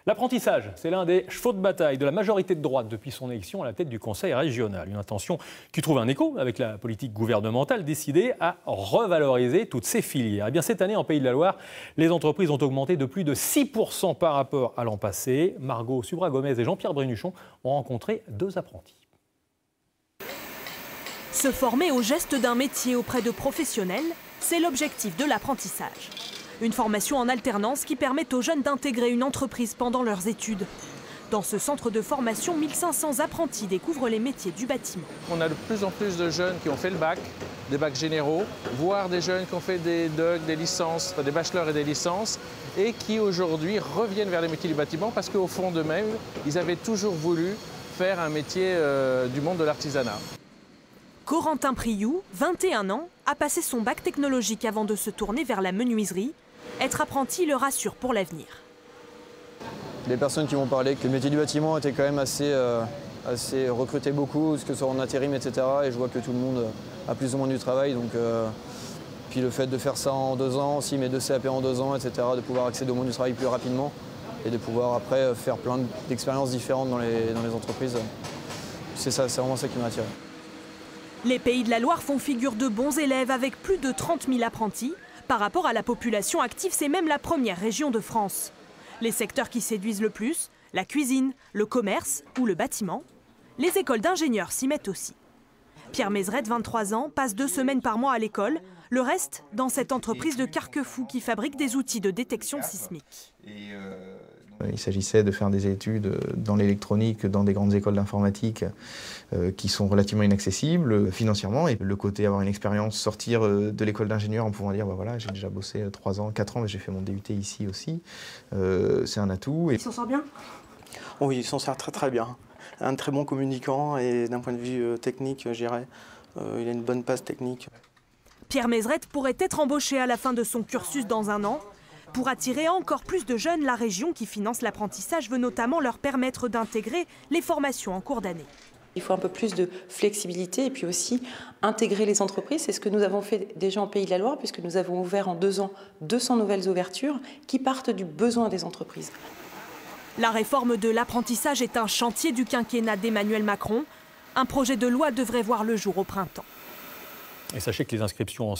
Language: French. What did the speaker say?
L'apprentissage, c'est l'un des chevaux de bataille de la majorité de droite depuis son élection à la tête du Conseil régional. Une intention qui trouve un écho avec la politique gouvernementale décidée à revaloriser toutes ces filières. Et bien cette année, en Pays de la Loire, les entreprises ont augmenté de plus de 6% par rapport à l'an passé. Margot Subra-Gomez et Jean-Pierre Brénuchon ont rencontré 2 apprentis. Se former au geste d'un métier auprès de professionnels, c'est l'objectif de l'apprentissage. Une formation en alternance qui permet aux jeunes d'intégrer une entreprise pendant leurs études. Dans ce centre de formation, 1500 apprentis découvrent les métiers du bâtiment. On a de plus en plus de jeunes qui ont fait le bac, des bacs généraux, voire des jeunes qui ont fait des DUG, des licences, des bachelors et des licences, et qui aujourd'hui reviennent vers les métiers du bâtiment parce qu'au fond d'eux-mêmes, ils avaient toujours voulu faire un métier du monde de l'artisanat. Corentin Priou, 21 ans, a passé son bac technologique avant de se tourner vers la menuiserie. Être apprenti le rassure pour l'avenir. Les personnes qui m'ont parlé que le métier du bâtiment était quand même assez recruté beaucoup, que ce soit en intérim, etc. Et je vois que tout le monde a plus ou moins du travail. Donc, puis le fait de faire ça en 2 ans, aussi mes 2 CAP en 2 ans, etc., de pouvoir accéder au monde du travail plus rapidement et de pouvoir après faire plein d'expériences différentes dans les entreprises, c'est vraiment ça qui m'a attiré. Les Pays de la Loire font figure de bons élèves avec plus de 30 000 apprentis. Par rapport à la population active, c'est même la première région de France. Les secteurs qui séduisent le plus, la cuisine, le commerce ou le bâtiment. Les écoles d'ingénieurs s'y mettent aussi. Pierre Mézeret, 23 ans, passe 2 semaines par mois à l'école. Le reste dans cette entreprise de Carquefou qui fabrique des outils de détection sismique. Il s'agissait de faire des études dans l'électronique, dans des grandes écoles d'informatique qui sont relativement inaccessibles financièrement. Et le côté avoir une expérience, sortir de l'école d'ingénieur en pouvant dire bah voilà, j'ai déjà bossé 3 ans, 4 ans, mais j'ai fait mon DUT ici aussi, c'est un atout. Il s'en sort bien? Oui, il s'en sort très très bien. Un très bon communicant et d'un point de vue technique, je dirais, il a une bonne base technique. Pierre Mézeret pourrait être embauché à la fin de son cursus dans 1 an. Pour attirer encore plus de jeunes, la région qui finance l'apprentissage veut notamment leur permettre d'intégrer les formations en cours d'année. Il faut un peu plus de flexibilité et puis aussi intégrer les entreprises. C'est ce que nous avons fait déjà en Pays de la Loire puisque nous avons ouvert en 2 ans 200 nouvelles ouvertures qui partent du besoin des entreprises. La réforme de l'apprentissage est un chantier du quinquennat d'Emmanuel Macron. Un projet de loi devrait voir le jour au printemps. Et sachez que les inscriptions en